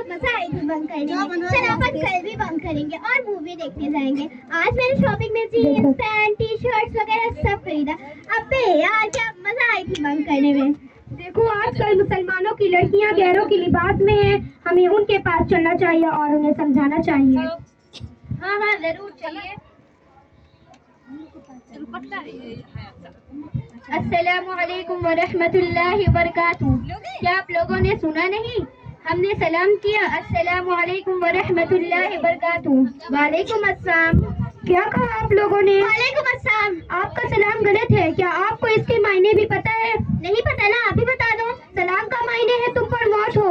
मजा आई थी बंक करने में। चलो अपन कल भी बंक करेंगे और मूवी देखने जाएंगे। आज मैंने शॉपिंग में जीन्स पैंट टी शर्ट्स वगैरह सब खरीदा। अबे यार क्या मजा आई थी बंक करने में। देखो आजकल मुसलमानों की लड़कियां गैरों के लिबास में हैं, हमें उनके पास चलना चाहिए और उन्हें समझाना चाहिए। हाँ हाँ जरूर चलिए। अस्सलामुअलैकुम वरहमतुल्लाहि वबरकातुहू। क्या आप लोगों ने सुना नहीं? हमने सलाम किया, अस्सलामुअलैकुम वरहमतुल्लाहि वबरकातुहू। वालेकुम अस्सलाम। क्या कहा आप लोगों ने? वालेकुम अस्सलाम। आपका सलाम गलत है, क्या आपको इसके मायने भी पता है? नहीं पता ना, अभी बता दो। सलाम का मायने है तुम पर मौत हो।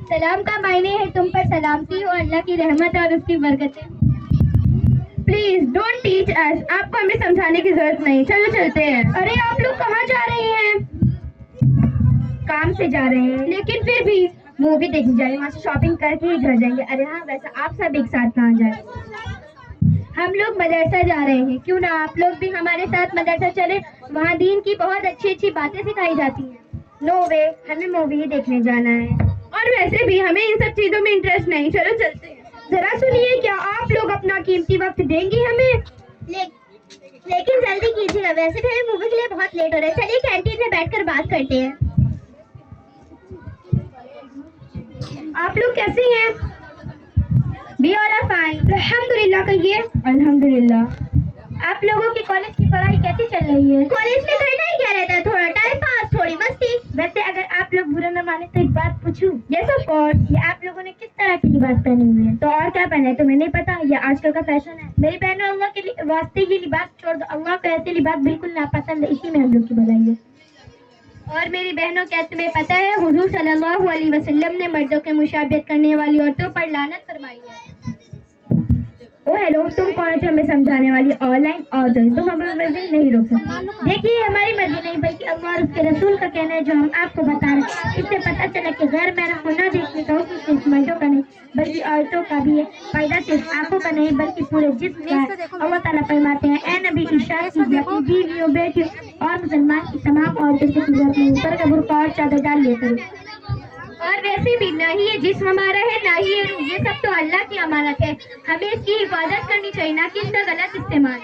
सलाम का मायने है तुम पर सलामती हो, अल्लाह की रहमत और उसकी बरकतें। प्लीज डोंट टीच अस, आपको हमें समझाने की जरूरत नहीं, चलो चलते हैं। अरे आप लोग कहाँ जा रहे हैं? काम से जा रहे हैं, लेकिन फिर भी मूवी देखने जा रहे हैं, वहाँ से शॉपिंग करके ही घर जाएंगे। अरे हाँ वैसे आप सब एक साथ कहाँ जाए? हम लोग मदरसा जा रहे हैं, क्यों ना आप लोग भी हमारे साथ मदरसा चले, वहाँ दीन की बहुत अच्छी अच्छी बातें सिखाई जाती हैं। नो वे, हमें मूवी ही देखने जाना है और वैसे भी हमें इन सब चीजों में इंटरेस्ट नहीं, चलो चलते हैं। जरा सुनिए, क्या आप लोग अपना कीमती वक्त देंगी हमें? लेकिन जल्दी कीजिएगा, वैसे भी हमें मूवी के लिए बहुत लेट हो रहा है। चलिए कैंटीन में बैठकर बात करते हैं। आप लोग कैसे हैं? बी ऑल आर फाइन, अल्हम्दुलिल्लाह। कहिए। अल्हम्दुलिल्लाह। आप लोगों की कॉलेज की पढ़ाई कैसी चल रही है? कॉलेज में करना ही क्या रहता है, थोड़ा टाइम पास, थोड़ी मस्ती। वैसे अगर आप लोग बुरा न माने तो एक बात पूछूं? Yes of course. ये आप लोगों ने किस तरह की लिबास पहनी हुई है? तो और क्या पहना है तुम्हें नहीं पता? ये आजकल का फैशन है। मेरी बहनों, अल्लाह के वास्ते ये लिबास छोड़ दो, अल्लाह को ऐसे लिबास बिल्कुल नापसंद है, इसी में हम लोग की भलाई है। और मेरी बहनों, क्या तुम्हें पता है हुजूर सल्लल्लाहु अलैहि वसल्लम ने मर्दों के मुशाबिहत करने वाली औरतों पर लानत फरमाई है। ओ हेलो, तुम कौन हो हमें समझाने वाली? ऑनलाइन और तुम हमारी मर्जी नहीं रोक सकते। देखिए हमारी मर्जी नहीं बल्कि अल्लाह और उसके रसूल का कहना है जो हम आपको बता रहे हैं। इससे पता चला कि गैर महरम को न देखने का हुक्म सिर्फ मर्दों का नहीं बल्कि औरतों का भी है। फायदा सिर्फ आंखों का नहीं बल्कि पूरे जिस्म का है। अल्लाह ताला फरमाते हैं, ए नबी इरशाद कीजिए अपनी बीवियों बेटियों और मुसलमान की तमाम औरतों से ऊपर का बुर्का और चादर डाल लिया करो। और वैसे भी ना ही ये जिस्म हमारा है ना ही ये रूह, ये सब तो अल्लाह की अमानत है। हमें इसकी हिफाजत करनी चाहिए, ना कि इसका गलत इस्तेमाल।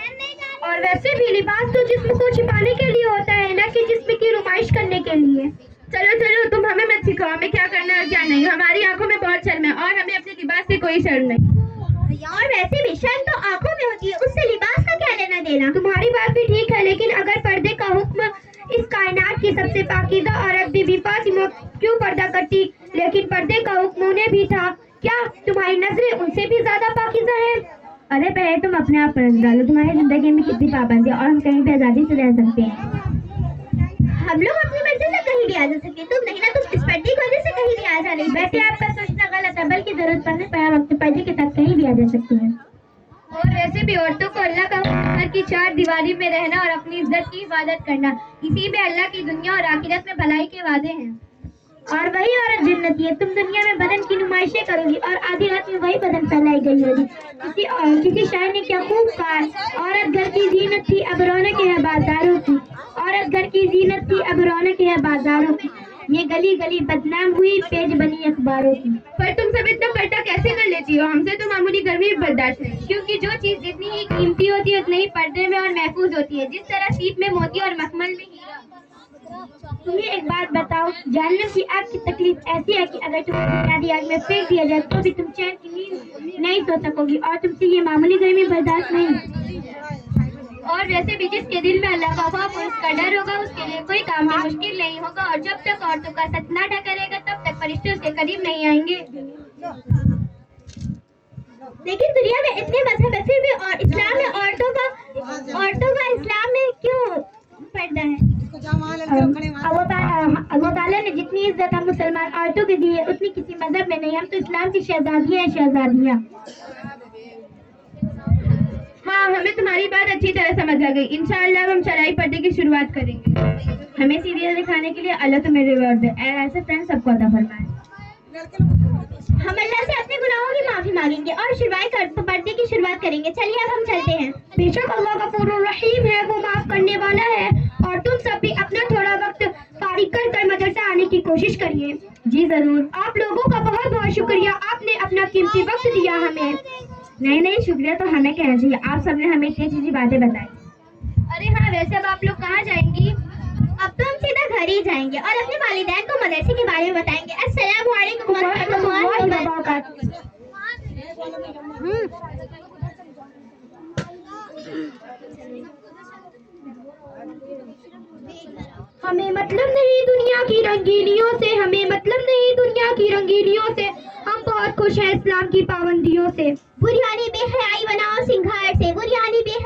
और वैसे भी लिबास तो जिस्म को छिपाने के लिए होता है, ना कि जिस्म की नुमाइश करने के लिए। चलो चलो, तुम हमें मत सिखाओ हमें क्या करना है और क्या नहीं। हमारी आंखों में बहुत शर्म है और हमें अपने लिबास से कोई शर्म नहीं। और वैसे भी शर्म तो आंखों में होती है, उससे लिबास का क्या लेना देना। तुम्हारी बात भी ठीक है, लेकिन अगर पर्दे का हुक्म इस कायनात की सबसे पाकीज़ा औरत बीबी फातिमा क्यों पर्दा करती, लेकिन पर्दे का हुक्म उन्हें भी था, क्या तुम्हारी नजरें उनसे भी ज्यादा पाकीज़ा है? अरे पहले तुम अपने आप पर डालो, तुम्हारी जिंदगी में कितनी पाबंदी और हम कहीं भी आजादी से रह सकते हैं। हम लोग अपनी मर्जी से कहीं भी आ जा सकते, तुम नहीं ना, तुम इस पर्दे की वजह से कहीं भी आ जा रही। वैसे आपका सोचना गलत है, बल्कि जरूरत पड़ने पर हम अपने पर्दे के साथ कहीं भी आ जा सकते हैं। और वैसे भी औरतों को अल्लाह का घर की चार दीवारी में रहना और अपनी इज्जत की हिफाजत करना, इसी में अल्लाह की दुनिया और आखिरत में भलाई के वादे हैं। और वही औरत जन्नती है। तुम दुनिया में बदन की नुमाइशें करोगी और आधी रात में वही बदन फैलाई गई होगी। किसी शायर ने क्या खूब कहा, औरत घर की जीनत थी अब रौनक है बाजारों की। औरत घर की जीनत थी अब रौनक है बाजारों की। ये गली गली बदनाम हुई, पेज बनी अखबारों की। पर तुम सब इतना पर्दा कैसे कर लेती हो? हमसे तो मामूली गर्मी भी बर्दाश्त नहीं। क्योंकि जो चीज जितनी ही कीमती होती है उतनी ही पर्दे में और महफूज होती है, जिस तरह सीप में मोती और मखमल में हीरा। तुम्हें एक बात बताओ, जहन्नम की आग की तकलीफ ऐसी है कि अगर तुम्हें बुनियादी आग में फेंक दिया जाए तो भी तुम चैन की नींद नहीं सो सकोगी और तुमसे ये मामूली गर्मी बर्दाश्त नहीं। और वैसे भी जिसके दिल में अल्लाह का खौफ और उसका डर होगा उसके लिए कोई काम भी मुश्किल नहीं होगा। और जब तक औरतों का सतना ढका रहेगा तब तक फरिश्ते उसके करीब नहीं आएंगे। लेकिन दुनिया में इतने मजहब है फिर भी और इस्लाम में औरतों का इस्लाम में क्यों पर्दा है? अल्लाह ताला ने जितनी इज्जत हम मुसलमान औरतों को दी है उतनी किसी मजहब में नहीं। हम तो इस्लाम की शहजादियाँ हैं, शहजादियाँ। हाँ, हमें तुम्हारी बात अच्छी तरह समझ आ गई। इंशाअल्लाह हम चढ़ाई पर्दे की शुरुआत करेंगे। हमें सीरियल दिखाने के लिए अल्लाह तुम्हें रिवॉर्ड दे। ऐसे फ्रेंड सबको अता फरमाए। हम अल्लाह से अपने गुनाहों की माफी मांगेंगे और पर्दे की शुरुआत करेंगे। चलिए अब हम चलते हैं। बेशक अल्लाह गफूरुर रहीम है, वो माफ करने वाला है। और तुम सब भी अपना थोड़ा वक्त फारिग कर मदरसा आने की कोशिश करिए। जी जरूर। आप लोगों का बहुत बहुत کا شکریہ، آپ نے اپنا قیمتی وقت دیا ہمیں. نہیں شکریہ تو ہمیں کہنا چاہیے، آپ سب نے ہمیں اتنی اچھی باتیں بتائی. ارے ہاں، ویسے اب آپ لوگ کہاں جائیں گی؟ اب تو ہم سیدھا گھر ہی جائیں گے اور اپنے والدین کو مدرسے کے بارے میں بتائیں گے. السلام علیکم ورحمۃ اللہ وبرکاتہ. ہمیں مطلب نہیں دنیا کی رنگینیوں سے، ہمیں مطلب نہیں دنیا کی رنگینیوں سے، ہم بہت خوش ہیں اسلام کی پابندیوں سے. بریانی بے حیائی بناؤ سنگھاڑ سے، بریانی بے